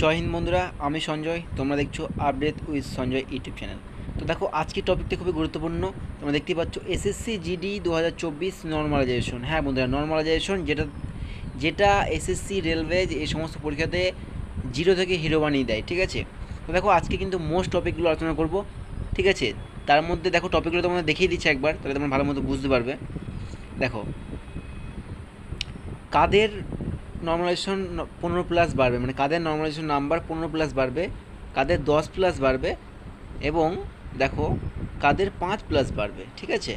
জয় হিন্দ বন্ধুরা, আমি সঞ্জয়। তোমরা দেখছো update with Sanjay YouTube channel. তো দেখো, আজকের টপিকটা খুবই গুরুত্বপূর্ণ। তোমরা দেখতেই পাচ্ছ এসএসসি জিডি 2024 নর্মালাইজেশন। হ্যাঁ বন্ধুরা, নর্মালাইজেশন যেটা যেটা এসএসসি রেলওয়ে এই সমস্ত পরীক্ষাতে জিরো থেকে হিরো বানিয়ে দেয়। ঠিক আছে, তো দেখো আজকে কিন্তু মোস্ট টপিকগুলো আলোচনা করব। ঠিক আছে, তার মধ্যে দেখো টপিকগুলো তোমাদের দেখিয়ে দিচ্ছি একবার, তাহলে তোমরা ভালো মতো বুঝতে পারবে। দেখো, কাদের নর্মালাইজেশন 15+ বাড়বে, মানে কাদের নর্মালাইজেশন নাম্বার 15+ বাড়বে, কাদের 10+ বাড়বে, এবং দেখো কাদের 5+ বাড়বে। ঠিক আছে,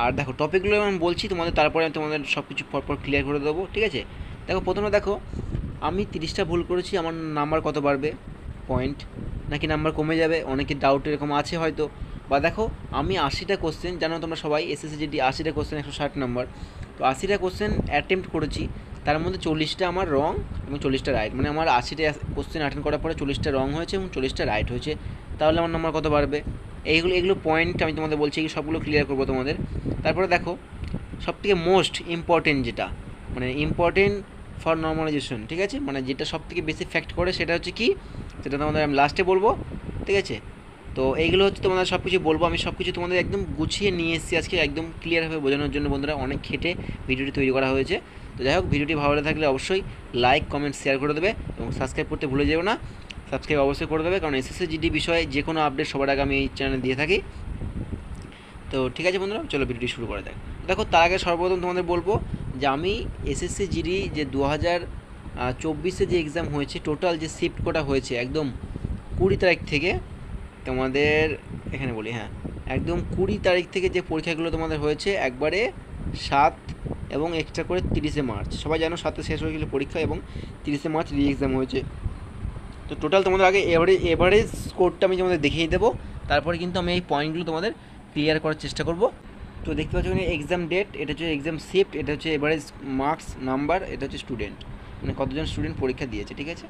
আর দেখো টপিকগুলো আমি বলছি তোমাদের, তারপরে আমি তোমাদের সব কিছু পরপর ক্লিয়ার করে দেবো। ঠিক আছে, দেখো প্রথমে দেখো, আমি 30টা ভুল করেছি, আমার নাম্বার কত বাড়বে, পয়েন্ট নাকি নাম্বার কমে যাবে, অনেকের ডাউট এরকম আছে হয়তো। বা দেখো, আমি 80টা কোশ্চেন, জানো তোমরা সবাই এসএসসি জিডি 80টা কোশ্চেন 160 নাম্বার, তো 80টা কোশ্চেন অ্যাটেম্প্ট করেছি, তার মধ্যে 40টা আমার রং এবং 40টা রাইট, মানে আমার 80টা কোশ্চেন অ্যাটেন্ড করার পরে 40টা রং হয়েছে এবং 40টা রাইট হয়েছে, তাহলে আমার নাম্বার কত বাড়বে। এগুলো পয়েন্ট আমি তোমাদের বলছি, এই সবগুলো ক্লিয়ার করবো তোমাদের। তারপরে দেখো, সবথেকে মোস্ট ইম্পর্টেন্ট যেটা, মানে ইম্পর্টেন্ট ফর নর্মালাইজেশন, ঠিক আছে, মানে যেটা সবথেকে বেশি ফ্যাক্ট করে সেটা হচ্ছে কি, সেটা তোমাদের আমি লাস্টে বলবো। ঠিক আছে, তো এইগুলো হচ্ছে তোমাদের সব কিছু বলবো, আমি সব কিছু তোমাদের একদম গুছিয়ে নিয়ে এসেছি আজকে, একদম ক্লিয়ারভাবে বোঝানোর জন্য বন্ধুরা, অনেক খেটে ভিডিওটি তৈরি করা হয়েছে। তো যাই হোক, ভিডিওটি ভালো লাগে থাকলে অবশ্যই লাইক কমেন্ট শেয়ার করে দেবে এবং সাবস্ক্রাইব করতে ভুলে যেও না। সাবস্ক্রাইব অবশ্যই করে দেবে, কারণ এসএসসি জিডি বিষয়ে যে কোনো আপডেট সবার আগে আমি এই চ্যানেলে দিয়ে থাকি। তো ঠিক আছে বন্ধুরা, চলো ভিডিওটি শুরু করা যাক। দেখো, তার আগে সর্বপ্রথম তোমাদের বলবো যে আমি এসএসসি জিডি যে 2024 যে এক্সাম হয়েছে, টোটাল যে শিফট কোটা হয়েছে একদম 20 তারিখ থেকে, তোমাদের এখানে বলি, হ্যাঁ একদম 20 তারিখ থেকে যে পরীক্ষাগুলো তোমাদের হয়েছে, একবারে 7 এবং এক্সট্রা করে 30শে মার্চ, সবাই জানো 7-এ শেষ হয়ে গেছিলো পরীক্ষা এবং 30শে মার্চ রি এক্সাম হয়েছে। তো টোটাল তোমাদের আগে এভারেজ স্কোরটা আমি তোমাদের দেখিয়ে দেবো, তারপরে কিন্তু আমি এই পয়েন্টগুলো তোমাদের ক্লিয়ার করার চেষ্টা করব। তো দেখতে পাচ্ছ এখানে এক্সাম ডেট, এটা হচ্ছে এক্সাম শিফট, এটা হচ্ছে এভারেজ মার্কস নাম্বার, এটা হচ্ছে স্টুডেন্ট, মানে কতজন স্টুডেন্ট পরীক্ষা দিয়েছে। ঠিক আছে,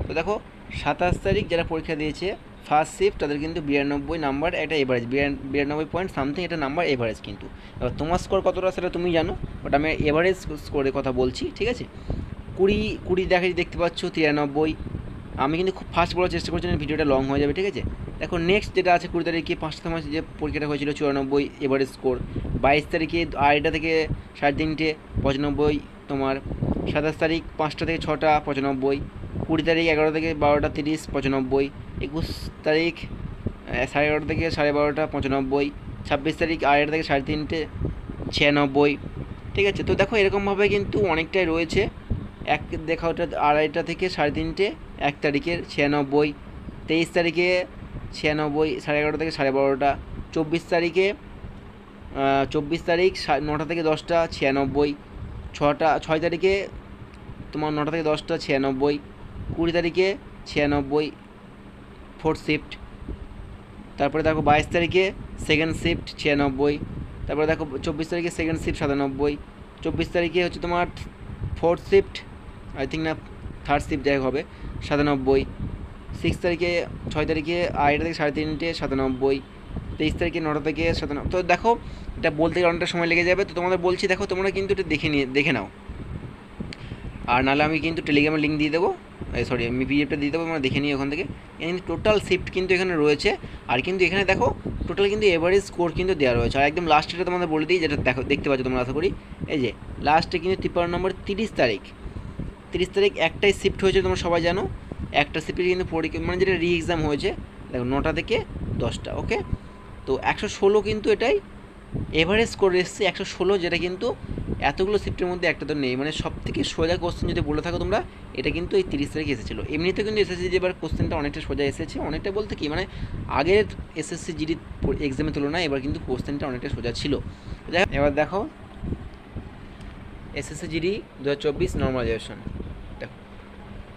তো দেখো 27 তারিখ যারা পরীক্ষা দিয়েছে ফার্স্ট শিফট, তাদের কিন্তু 92 নাম্বার, একটা এভারেজ 92 পয়েন্ট সামথিং, এটা নাম্বার এভারেজ। কিন্তু এবার তোমার স্কোর কতটা সেটা তুমি জানো, বাট আমি এভারেজ স্কোরের কথা বলছি। ঠিক আছে, 20 দেখতে পাচ্ছ 93। আমি কিন্তু খুব ফাস্ট বলার চেষ্টা করছি, ভিডিওটা লং হয়ে যাবে। ঠিক আছে, দেখো নেক্সট যেটা আছে 20 তারিখে 5টা মাসে যে পরীক্ষাটা হয়েছিল 94 এভারেজ স্কোর। 22 তারিখে 2:30 থেকে 3:30 95 তোমার। 27 তারিখ 5টা থেকে 6টা 95। 20 তারিখ 11 থেকে 12টা 30 95। 21 তারিখ 11:30 থেকে 12:30 95। 26 তারিখ 2:30 থেকে 3:30 96। ঠিক আছে, তো দেখো এরকমভাবে কিন্তু অনেকটাই রয়েছে। এক দেখা ওটা 2:30 থেকে 3:30 1 তারিখের 96। 23 তারিখে 96 11:30 থেকে 12:30। 24 তারিখে 24 তারিখ 9টা থেকে 10টা 96। 6 তারিখে তোমার 9টা থেকে 10টা 96। 20 তারিখে 96 ফোর্থ শিফট। তারপরে দেখো 22 তারিখে সেকেন্ড শিফট 96। তারপরে দেখো 24 তারিখে সেকেন্ড শিফট 97। 24 তারিখে হচ্ছে তোমার ফোর্থ শিফট, আই থিঙ্ক না থার্ড শিফট যাই হবে, 97। 6 তারিখে 6 তারিখে 2:30 থেকে 3:30 97। 23 তারিখে 9টা থেকে 97। তো দেখো, এটা বলতে গেলে অনেকটা সময় লেগে যাবে, তো তোমাদের বলছি দেখো তোমরা কিন্তু এটা দেখে নাও, আর নাহলে আমি কিন্তু টেলিগ্রামের লিঙ্ক দিয়ে দেবো, সরি আমি পিডিএফটা দিয়ে দেবো, তোমরা দেখে নিই ওখান থেকে। কিন্তু টোটাল শিফট কিন্তু এখানে রয়েছে, আর কিন্তু এখানে দেখো টোটাল কিন্তু এভারেজ স্কোর কিন্তু দেওয়া রয়েছে। আর একদম লাস্টেটা তোমাদের বলে দিই, যেটা দেখো দেখতে পাচ্ছ তোমরা আশা করি, এই যে লাস্টে কিন্তু 53 নম্বর 30 তারিখ, 30 তারিখ একটাই শিফট হয়েছে, তোমরা সবাই জানো। একটা শিফটে কিন্তু পরীক্ষা, মানে যেটা রি এক্সাম হয়েছে, দেখো 9টা থেকে 10টা। ওকে, তো 116 কিন্তু এটাই এভারেজ স্কোর এসছে 116, যেটা কিন্তু এতগুলো শিফটের মধ্যে একটা তো নেই, মানে সব থেকে সোজা কোশ্চেন যদি বলে থাকো তোমরা, এটা কিন্তু এই 30 তারিখে এসেছিলো। এমনিতে কিন্তু এসএসসি জিডি এবার কোশ্চেনটা অনেকটা সোজা এসেছে, অনেকটা বলতে কি মানে আগের এসএসসি জিডি এক্সামের তুলনায় এবার কিন্তু কোশ্চেনটা অনেকটা সোজা ছিল। এবার দেখো এসএসসি জিডি 2024 নর্মালাইজেশন, দেখো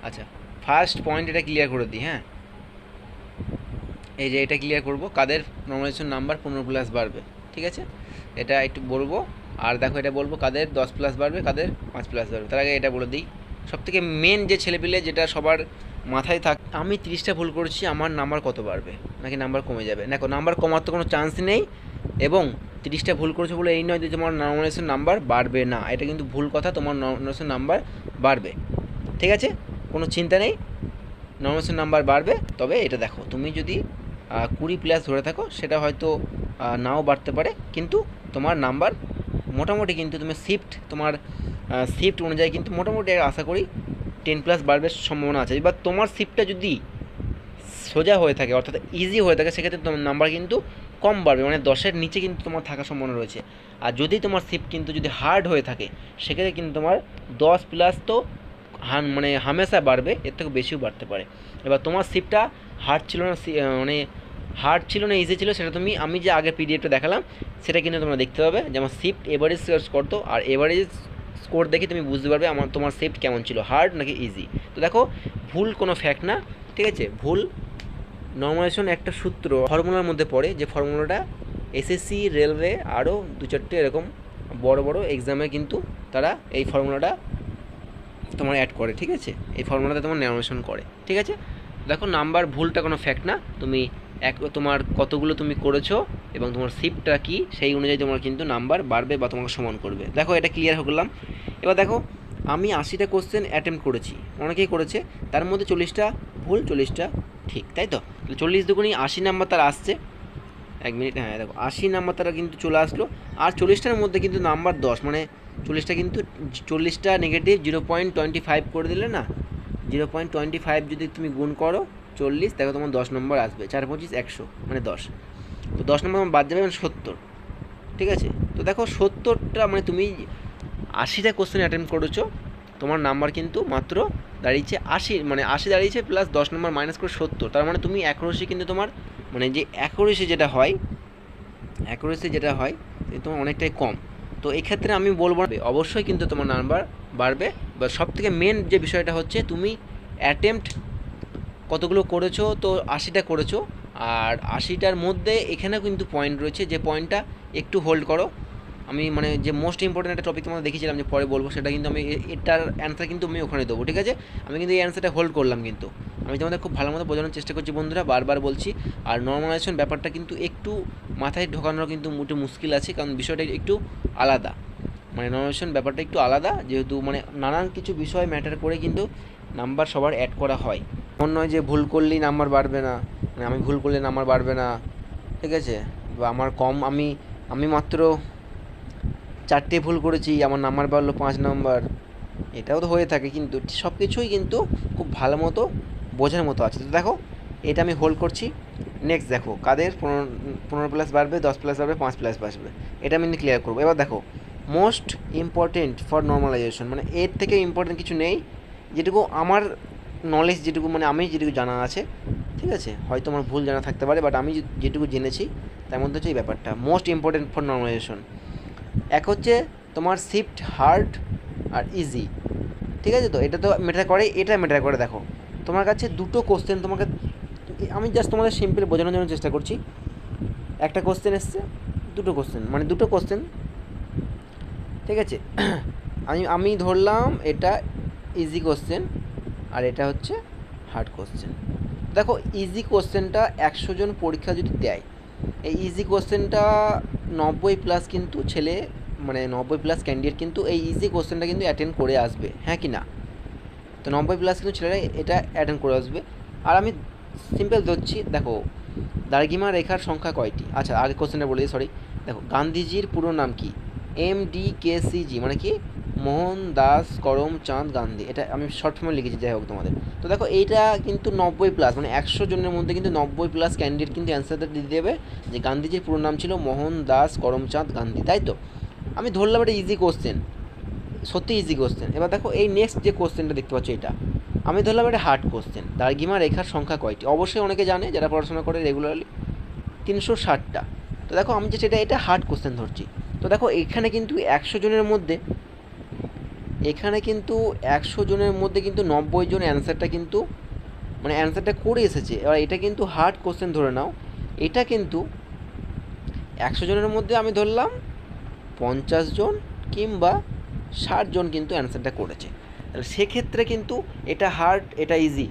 আচ্ছা ফার্স্ট পয়েন্ট এটা ক্লিয়ার করে দিই। হ্যাঁ, এই যে এটা ক্লিয়ার করব, কাদের নর্মালাইজেশন নাম্বার 15+ বাড়বে। ঠিক আছে, এটা একটু বলবো। আর দেখো এটা বলবো কাদের 10+ বাড়বে, কাদের 5+ বাড়বে। তার আগে এটা বলে দিই, সবথেকে মেন যে ছেলেপিলে যেটা সবার মাথায় থাক, আমি 30টা ভুল করেছি, আমার নাম্বার কত বাড়বে নাকি নাম্বার কমে যাবে। দেখো নাম্বার কমার তো কোনো চান্সই নেই, এবং 30টা ভুল করেছো বলে এই নয় যে তোমার নর্মালাইজেশন নাম্বার বাড়বে না, এটা কিন্তু ভুল কথা, তোমার নর্মালাইজেশন নাম্বার বাড়বে। ঠিক আছে, কোনো চিন্তা নেই। নর্মালাইজেশন নাম্বার বাড়বে। তবে এটা দেখো, তুমি যদি 20+ ধরে থাকো সেটা হয়তো নাও বাড়তে পারে, কিন্তু তোমার নাম্বার মোটামুটি কিন্তু তুমি তোমার শিফট অনুযায়ী কিন্তু মোটামুটি আশা করি 10+ বাড়বে সম্ভাবনা আছে। এবার তোমার শিফটটা যদি সোজা হয়ে থাকে, অর্থাৎ ইজি হয়ে থাকে, সেক্ষেত্রে তোমার নাম্বার কিন্তু কম বাড়বে, মানে 10-এর নিচে কিন্তু তোমার থাকার সম্ভাবনা রয়েছে। আর যদি তোমার শিফট কিন্তু যদি হার্ড হয়ে থাকে, সেক্ষেত্রে কিন্তু তোমার 10+ তো মানে হামেশা বাড়বে, এর থেকে বেশিও বাড়তে পারে। এবার তোমার শিফটটা হার্ড ছিল না, মানে হার্ড ছিল না ইজি ছিল, সেটা আমি যে আগের পিডিএফটা দেখালাম সেটা কিন্তু তোমরা দেখতে পাবে, যে আমার শিফট এভারেজ করতো, আর এভারেজ স্কোর দেখে তুমি বুঝতে পারবে তোমার শিফট কেমন ছিল, হার্ড নাকি ইজি। তো দেখো, ভুল কোনো ফ্যাক্ট না, ঠিক আছে। ভুল নর্মালাইজেশন একটা সূত্র ফর্মুলার মধ্যে পড়ে, যে ফর্মুলাটা এসএসসি, রেলওয়ে, আরও 2-4টে এরকম বড় বড় এক্সামে কিন্তু তারা এই ফর্মুলাটা তোমার অ্যাড করে, ঠিক আছে। এই ফর্মুলাতে তোমার নর্মালাইজেশন করে, ঠিক আছে। দেখো, নাম্বার ভুলটা কোনো ফ্যাক্ট না, তুমি তোমার কতগুলো তুমি করেছো এবং তোমার শিফটটা কী সেই অনুযায়ী তোমার কিন্তু নাম্বার বাড়বে বা তোমাকে সমান করবে। দেখো, এটা ক্লিয়ার হয়ে গেলাম। এবার দেখো, আমি 80টা কোশ্চেন অ্যাটেম্প্ট করেছি, অনেকেই করেছে, তার মধ্যে 40টা ভুল, 40টা ঠিক, তাই তো। 40 দুগুণি 80 নাম্বার তার আসছে। 1 মিনিট, হ্যাঁ দেখো, 80 নাম্বার তারা কিন্তু চলে আসলো। আর 40টার মধ্যে কিন্তু নাম্বার 10, মানে 40টা কিন্তু 40টা নেগেটিভ 0.25 করে দিলে না, 0.25 যদি তুমি গুণ করো 40, দেখো তোমার 10 নম্বর আসবে। 4 25 100 মানে 10। তো 10 নম্বর বাদ যাবে মানে 70, ঠিক আছে। তো দেখো, 70টা মানে তুমি 80টা কোশ্চেন অ্যাটেম্প করেছো, তোমার নাম্বার কিন্তু মাত্র দাঁড়িয়েছে 80, মানে 80 দাঁড়িয়েছে প্লাস 10 নম্বর মাইনাস করে 70। তার মানে তুমি অ্যাকুরেসি কিন্তু তোমার, মানে যে অ্যাকুরেসি যেটা হয় তোমার অনেকটাই কম। তো এক্ষেত্রে আমি বলবো অবশ্যই কিন্তু তোমার নাম্বার বাড়বে। বা সবথেকে মেন যে বিষয়টা হচ্ছে, তুমি অ্যাটেম্প্ট কতগুলো করেছো, তো 80টা করেছো, আর 80টার মধ্যে এখানেও কিন্তু পয়েন্ট রয়েছে, যে পয়েন্টটা একটু হোল্ড করো। আমি মানে যে মোস্ট ইম্পর্টেন্ট একটা টপিক তোমাদের দেখিয়েছিলাম যে পরে বলবো, সেটা কিন্তু আমি এটার অ্যান্সার কিন্তু আমি ওখানে দেবো, ঠিক আছে। আমি কিন্তু এই অ্যান্সারটা হোল্ড করলাম, কিন্তু আমি তোমাদের খুব ভালো মতো বোঝানোর চেষ্টা করছি বন্ধুরা, বারবার বলছি। আর নর্মালাইজেশন ব্যাপারটা কিন্তু একটু মাথায় ঢোকানোর কিন্তু মোটে মুশকিল আছে, কারণ বিষয়টা একটু আলাদা, মানে নর্মালাইজেশন ব্যাপারটা একটু আলাদা, যেহেতু মানে নানান কিছু বিষয় ম্যাটার করে কিন্তু নাম্বার সবার অ্যাড করা হয়। এমন নয় যে ভুল করলেই নাম্বার বাড়বে না, মানে আমি ভুল করলে নাম্বার বাড়বে না, ঠিক আছে। বা আমার কম, আমি মাত্র 4টে ভুল করেছি, আমার নাম্বার বাড়লো 5 নাম্বার, এটাও তো হয়ে থাকে। কিন্তু সব কিছুই কিন্তু খুব ভালো মতো বোঝার মতো আছে। তো দেখো, এটা আমি হোল্ড করছি। নেক্সট দেখো, কাদের 15+ বাড়বে, 10+ বাড়বে, 5+ বাড়বে, এটা আমি ক্লিয়ার করবো। এবার দেখো, মোস্ট ইম্পর্টেন্ট ফর নর্মালাইজেশন, মানে এর থেকে ইম্পর্টেন্ট কিছু নেই, যেটুকু আমার নলেজ, মানে আমি যেটুকু জানা আছে, ঠিক আছে। হয়তো আমার ভুল জানা থাকতে পারে, বাট আমি যেটুকু জেনেছি তার মধ্যে হচ্ছে এই ব্যাপারটা মোস্ট ইম্পর্টেন্ট ফর নর্মালাইজেশন। এক হচ্ছে তোমার শিফট হার্ড আর ইজি, ঠিক আছে। তো এটা তো ম্যাটার করে, এটা ম্যাটার করে। দেখো, তোমার কাছে দুটো কোশ্চেন, আমি জাস্ট তোমাদের সিম্পল বোঝানোর জন্য চেষ্টা করছি। একটা কোশ্চেন এসছে, দুটো কোশ্চেন, ঠিক আছে। আমি ধরলাম এটা ইজি কোশ্চেন আর এটা হচ্ছে হার্ড কোশ্চেন। দেখো, ইজি কোশ্চেনটা 100 জন পরীক্ষা যদি দেয়, এই ইজি কোশ্চেনটা 90+ কিন্তু ছেলে, মানে 90+ ক্যান্ডিডেট কিন্তু এই ইজি কোশ্চেনটা কিন্তু অ্যাটেন্ড করে আসবে, হ্যাঁ কি না। তো 90+ কিন্তু ছেলেরা এটা অ্যাটেন্ড করে আসবে। আর আমি সিম্পল ধরছি, দেখো, দ্রাঘিমা রেখার সংখ্যা কয়টি। আচ্ছা, আগে কোশ্চেনটা বলি, সরি। দেখো, গান্ধীজির পুরো নাম কি? MDKCG, মানে কি, মোহনদাস করমচাঁদ গান্ধী। এটা আমি শর্ট ফর্মে লিখেছি, যাই হোক তোমাদের। তো দেখো, এইটা কিন্তু 90+, মানে 100 জনের মধ্যে কিন্তু 90+ ক্যান্ডিডেট কিন্তু অ্যান্সারটা দিয়ে দেবে যে গান্ধীজির পুরো নাম ছিল মোহনদাস করমচাঁদ গান্ধী, তাই তো। আমি ধরলাম এটা ইজি কোশ্চেন, সত্যি ইজি কোশ্চেন। এবার দেখো, এই নেক্সট যে কোশ্চেনটা দেখতে পাচ্ছ, এটা আমি ধরলাম এটা হার্ড কোশ্চেন। দ্রাঘিমা রেখার সংখ্যা কয়টি? অবশ্যই অনেকে জানে যারা পড়াশোনা করে রেগুলারলি, 360টা। তো দেখো, আমি যে এটা হার্ড কোশ্চেন ধরছি। তো দেখো, এখানে কিন্তু 100 জনের মধ্যে, কিন্তু 90 জন অ্যান্সারটা কিন্তু, মানে অ্যান্সারটা করে এসেছে। এবার এটা কিন্তু হার্ড কোশ্চেন ধরে নাও, এটা কিন্তু 100 জনের মধ্যে আমি ধরলাম 50 জন কিংবা 60 জন কিন্তু অ্যান্সারটা করেছে। তাহলে সেক্ষেত্রে কিন্তু এটা হার্ড, এটা ইজি।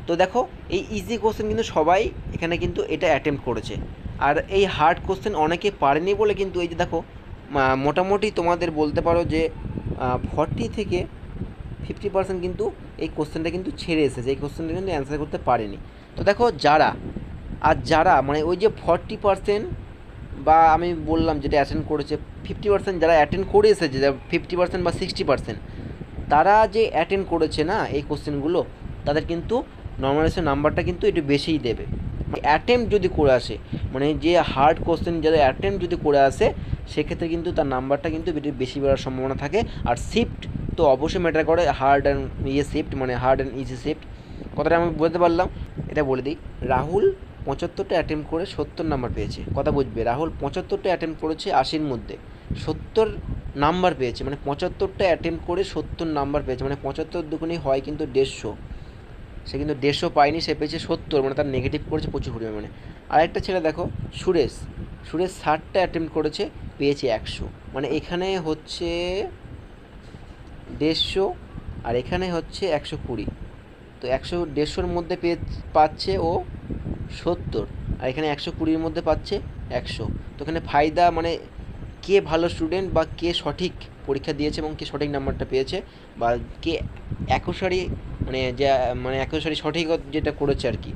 তো দেখো, এই ইজি কোশ্চেন কিন্তু সবাই এখানে কিন্তু এটা অ্যাটেম্প্ট করেছে, আর এই হার্ড কোশ্চেন অনেকে পারেনি বলে কিন্তু এই যে দেখো, মোটামুটি তোমাদের বলতে পারো যে 40 থেকে 50% কিন্তু এই কোশ্চেনটা কিন্তু ছেড়ে এসেছে, এই কোশ্চেনটা কিন্তু অ্যান্সার করতে পারেনি। তো দেখো যারা মানে ওই যে 40% বা আমি বললাম যেটা অ্যাটেন্ড করেছে 50%, যারা অ্যাটেন্ড করে এসেছে 50% বা 60%, তারা যে অ্যাটেন্ড করেছে না এই কোশ্চেনগুলো, তাদের কিন্তু নর্মালাইজেশন নাম্বারটা কিন্তু একটু বেশিই দেবে। অ্যাটেম্প যদি করে আসে, মানে যে হার্ড কোশ্চেন যাদের অ্যাটেম্প যদি করে আসে, সেক্ষেত্রে কিন্তু তার নাম্বারটা কিন্তু একটু বেশি বেড়ার সম্ভাবনা থাকে। আর শিফট তো অবশ্যই ম্যাটার করে, হার্ড অ্যান্ড শিফট, মানে হার্ড অ্যান্ড ইজি শিফট। কথাটা আমি বুঝতে পারলাম। এটা বলে দিই, রাহুল 75টা অ্যাটেম্প করে 70 নাম্বার পেয়েছে। কথা বুঝবে, রাহুল 75টা অ্যাটেম্প করেছে 80-র মধ্যে, 70 নাম্বার পেয়েছে, মানে 75টা অ্যাটেম্প করে 70 নাম্বার পেয়েছে, মানে 75 দুগুণই হয় কিন্তু 150। সে কিন্তু 150 পায়নি, সে পেয়েছে 70, মানে তার নেগেটিভ করেছে প্রচুর পরিমাণে। আরেকটা ছেলে দেখো সুরেশ 60টা অ্যাটেম্প করেছে, পেয়েছে 100, মানে এখানে হচ্ছে 150 আর এখানে হচ্ছে 120। তো 150-150-র মধ্যে পাচ্ছে ও 70, আর এখানে 120-র মধ্যে পাচ্ছে 100। তো এখানে ফায়দা মানে কে ভালো স্টুডেন্ট বা কে সঠিক পরীক্ষা দিয়েছে এবং কে সঠিক নাম্বারটা পেয়েছে, বা কে অ্যাকুরেসি মানে যা মানে অ্যাকুরেসি সঠিক যেটা করেছে আর কি,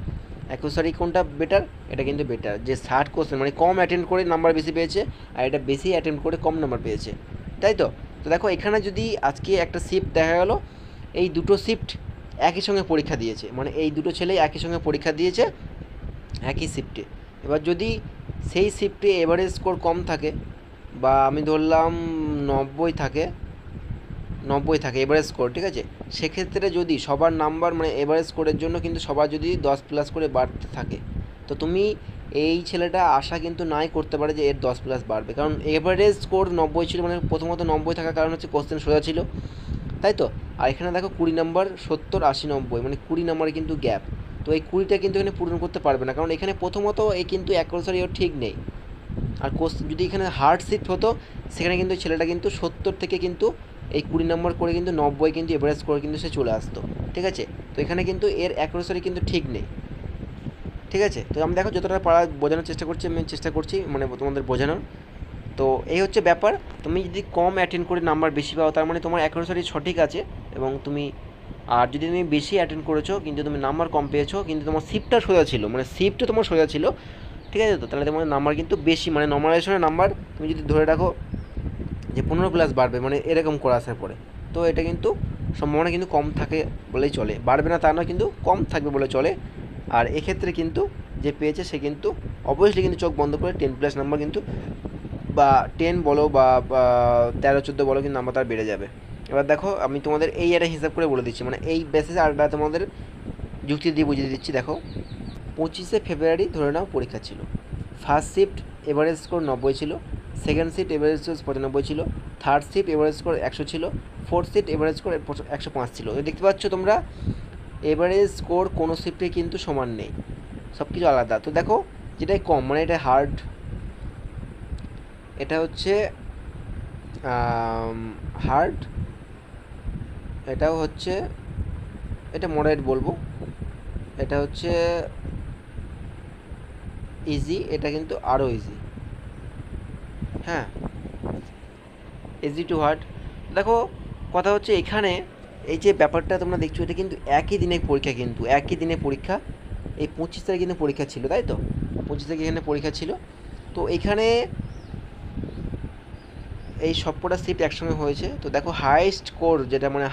অ্যাকুরেসি কোনটা বেটার, এটা কিন্তু বেটার যে 60 কোশ্চেন মানে কম অ্যাটেন্ড করে নাম্বার বেশি পেয়েছে, আর এটা বেশি অ্যাটেন্ড করে কম নাম্বার পেয়েছে, তাই তো। তো দেখো এখানে যদি আজকে একটা শিফট দেখা গেল, এই দুটো শিফট একই সঙ্গে পরীক্ষা দিয়েছে, মানে এই দুটো ছেলে একই সঙ্গে পরীক্ষা দিয়েছে একই শিফটে। এবার যদি সেই শিফটে এভারেজ স্কোর কম থাকে, বা আমি ধরলাম 90 থাকে এভারেজ স্কোর, ঠিক আছে, সেক্ষেত্রে যদি সবার নাম্বার মানে এভারেজ স্কোরের জন্য কিন্তু সবার যদি 10+ করে বাড়তে থাকে, তো তুমি এই ছেলেটা আশা কিন্তু নাই করতে পারে যে এর 10+ বাড়বে, কারণ এভারেজ স্কোর 90 ছিল, মানে প্রথমত 90 থাকার কারণ হচ্ছে কোশ্চেন সোজা ছিল, তাই তো। আর এখানে দেখো 20 নাম্বার 70, 80, 90, মানে 20 নাম্বারে কিন্তু গ্যাপ। তো এই 20টা কিন্তু এখানে পূরণ করতে পারবে না, কারণ এখানে প্রথমত এই কিন্তু অ্যাকুরেসি ওর ঠিক নেই। আর যদি এখানে হার্ড শিফট হতো, সেখানে কিন্তু ছেলেটা কিন্তু 70 থেকে কিন্তু এই 20 নম্বর করে কিন্তু 90 কিন্তু এভারেজ করে কিন্তু সে চলে আসতো, ঠিক আছে। তো এখানে কিন্তু এর অ্যাকুরেসি কিন্তু ঠিক নেই, ঠিক আছে। তো আমি দেখো যতটা পারা বোঝানোর চেষ্টা করছি, আমি চেষ্টা করছি মানে তোমাদের বোঝানোর। তো এই হচ্ছে ব্যাপার, তুমি যদি কম অ্যাটেন্ড করে নাম্বার বেশি পাও, তার মানে তোমার অ্যাকুরেসি সঠিক আছে এবং তুমি, আর যদি তুমি বেশি অ্যাটেন্ড করেছো কিন্তু তুমি নাম্বার কম পেয়েছো, কিন্তু তোমার শিফটটা সোজা ছিল, মানে শিফটটা তোমার সোজা ছিল, ঠিক আছে, তো তাহলে তোমার নাম্বার কিন্তু বেশি, মানে নর্মালাইজেশনের নাম্বার তুমি যদি ধরে রাখো যে 15+ বাড়বে, মানে এরকম করে আসার পরে, তো এটা কিন্তু সম্ভাবনা কিন্তু কম থাকে বলেই চলে, বাড়বে না তা না, কিন্তু কম থাকবে বলে চলে। আর এক্ষেত্রে কিন্তু যে পেয়েছে সে কিন্তু অবভিয়াসলি কিন্তু চোখ বন্ধ করে 10+ নাম্বার কিন্তু, বা 10 বলো বা 13-14 বলো, কিন্তু নাম্বার তার বেড়ে যাবে। এবার দেখো আমি তোমাদের এই একটা হিসাব করে বলে দিচ্ছি, মানে এই বেসিসে আরটা তোমাদের যুক্তি দিয়ে বুঝিয়ে দিচ্ছি। দেখো 25শে ফেব্রুয়ারি ধরে নাও পরীক্ষা ছিল, ফার্স্ট শিফট এভারেজ স্কোর 90 ছিল, সেকেন্ড শিফট এভারেজ স্কোর 95 ছিল, থার্ড শিফট এভারেজ স্কোর 100 ছিল, ফোর্থ শিফট এভারেজ স্কোর 105 ছিল। দেখতে পাচ্ছ তোমরা এভারেজ স্কোর কোনো শিফটে কিন্তু সমান নেই, সব কিছু আলাদা। তো দেখো যেটাই কম, মানে এটা হার্ড, এটা হচ্ছে হার্ড, এটাও হচ্ছে, এটা মডারেট বলবো, এটা হচ্ছে ইজি, এটা কিন্তু আরও ইজি, হ্যাঁ, ইজি টু হার্ড। দেখো কথা হচ্ছে এখানে এই যে ব্যাপারটা তোমরা দেখছো, এটা কিন্তু একই দিনে পরীক্ষা, কিন্তু একই দিনে পরীক্ষা, এই 25 তারিখে কিন্তু পরীক্ষা ছিল, তাই তো 25 তারিখে এখানে পরীক্ষা ছিল। তো এখানে এই সবকটা শিফট একসঙ্গে হয়েছে। তো দেখো হাইস্ট স্কোর যেটা, মানে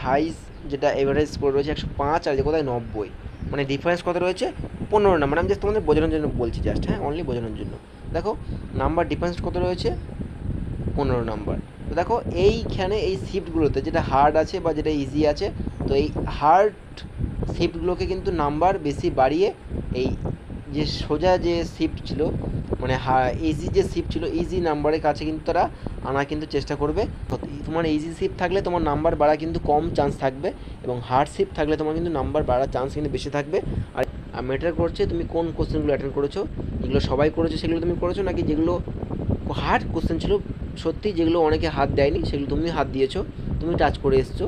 যেটা এভারেজ স্কোর রয়েছে 105, আর যে কোথায় 90, মানে ডিফারেন্স কত রয়েছে 15 নাম্বার। আমি জাস্ট তোমাদের বোঝানোর জন্য বলছি, জাস্ট হ্যাঁ, অনলি বোঝানোর জন্য। দেখো নাম্বার ডিফারেন্স কত রয়েছে 15 নাম্বার। তো দেখো এইখানে এই শিফটগুলোতে যেটা হার্ড আছে বা যেটা ইজি আছে, তো এই হার্ড শিফটগুলোকে কিন্তু নাম্বার বেশি বাড়িয়ে এই যে সোজা যে শিফট ছিল, মানে ইজি যে শিফট ছিল, ইজি নাম্বারের কাছে কিন্তু তারা আনা কিন্তু চেষ্টা করবে। তোমার ইজি শিফট থাকলে তোমার নাম্বার বাড়া কিন্তু কম চান্স থাকবে, এবং হার্ড শিফট থাকলে তোমার কিন্তু নাম্বার বাড়ার চান্স কিন্তু বেশি থাকবে। আর ম্যাটার করছে তুমি কোন কোশ্চেনগুলো অ্যাটেন্ড করেছো, যেগুলো সবাই করেছো সেগুলো তুমি করেছো, নাকি যেগুলো হার্ড কোশ্চেন ছিল সত্যি, যেগুলো অনেকে হাত দেয়নি সেগুলো তুমি হাত দিয়েছো, তুমি টাচ করে এসছো,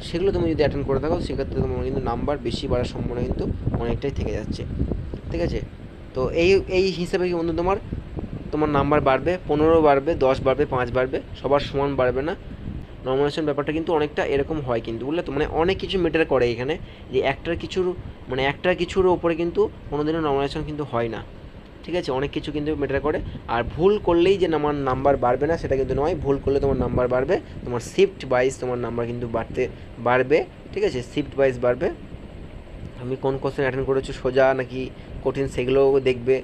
সেগুলো তুমি যদি অ্যাটেন্ড করে থাকো, সেক্ষেত্রে তোমার কিন্তু নাম্বার বেশি বাড়ার সম্ভাবনা কিন্তু অনেকটাই থেকে যাচ্ছে, ঠিক আছে। তো এই হিসাবে কি বন্ধু তোমার নাম্বার বাড়বে, 15 বাড়বে, 10 বাড়বে, 5 বাড়বে, সবার সমান বাড়বে না। নর্মালাইজেশন ব্যাপারটা কিন্তু অনেকটা এরকম হয় কিন্তু, বুঝলে তো, মানে অনেক কিছু ম্যাটার করে এখানে, যে একটার কিছুর ওপরে কিন্তু কোনোদিনও নর্মালাইজেশন কিন্তু হয় না, ঠিক আছে, অনেক কিছু কিন্তু ম্যাটার করে। আর ভুল করলেই যে আমার নাম্বার বাড়বে না সেটা কিন্তু নয়, ভুল করলে তোমার নাম্বার বাড়বে, তোমার শিফট ওয়াইজ তোমার নাম্বার কিন্তু বাড়বে, ঠিক আছে, শিফট ওয়াইজ বাড়বে। তুমি কোন কোশ্চেন অ্যাটেন্ড করেছো, সোজা নাকি কঠিন, সেগুলোও দেখবে,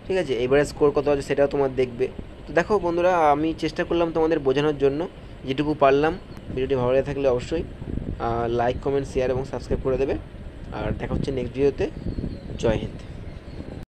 ঠিক আছে, এবারে স্কোর কত আছে সেটাও তোমার দেখবে। তো দেখো বন্ধুরা, আমি চেষ্টা করলাম তোমাদের বোঝানোর জন্য যেটুকু পারলাম। ভিডিওটি ভালো লেগে থাকলে অবশ্যই লাইক, কমেন্ট, শেয়ার এবং সাবস্ক্রাইব করে দেবে। আর দেখা হচ্ছে নেক্সট ভিডিওতে। জয় হিন্দ।